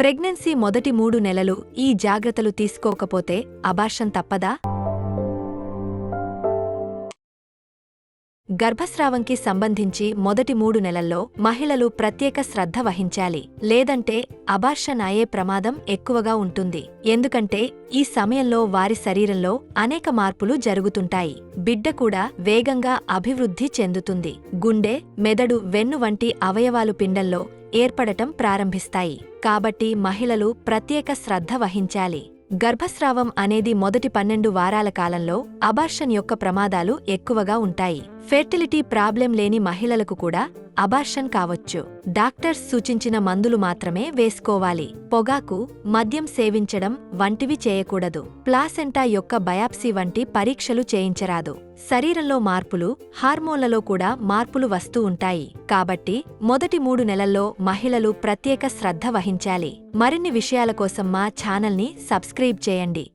Pregnancy మొదటి 3 నెలలు ఈ జాగ్రత్తలు తీసుకోకపోతే అబార్షన్ తప్పదా? గర్భస్రావంకి సంబంధించి మొదటి 3 నెలల్లో మహిళలు ప్రత్యేక శ్రద్ధ వహించాలి. లేదంటే అబార్షన్ అయ్యే ప్రమాదం ఎక్కువగా ఉంటుంది. ఎందుకంటే ఈ సమయంలో వారి శరీరంలో అనేక మార్పులు జరుగుతుంటాయి. బిడ్డ కూడా వేగంగా అభివృద్ధి చెందుతుంది. గుండె, మెదడు, వెన్ను వంటి అవయవాలు పిండంలో ఏర్పడటం ప్రారంభిస్తాయి. కాబట్టి మహిళలు ప్రత్యేక శ్రద్ధ వహించాలి. గర్భస్రావం అనేది మొదటి 12 వారాల కాలంలో అబార్షన్ యొక్క ప్రమాదాలు ఎక్కువగా ఉంటాయి. ఫెర్టిలిటీ ప్రాబ్లం లేని మహిళలకు కూడా అబార్షన్ కావచ్చు. డాక్టర్స్ సూచించిన మందులు మాత్రమే వేసుకోవాలి. పొగాకు, మద్యం సేవించడం వంటివి చేయకూడదు. ప్లాసెంటా యొక్క బయాప్సీ వంటి పరీక్షలు చేయించరాదు. శరీరంలో మార్పులు, హార్మోన్లలో కూడా మార్పులు వస్తూ ఉంటాయి. కాబట్టి మొదటి 3 నెలల్లో మహిళలు ప్రత్యేక శ్రద్ధ వహించాలి. మరిన్ని విషయాల కోసం మా ఛానల్ని సబ్స్క్రైబ్ చేయండి.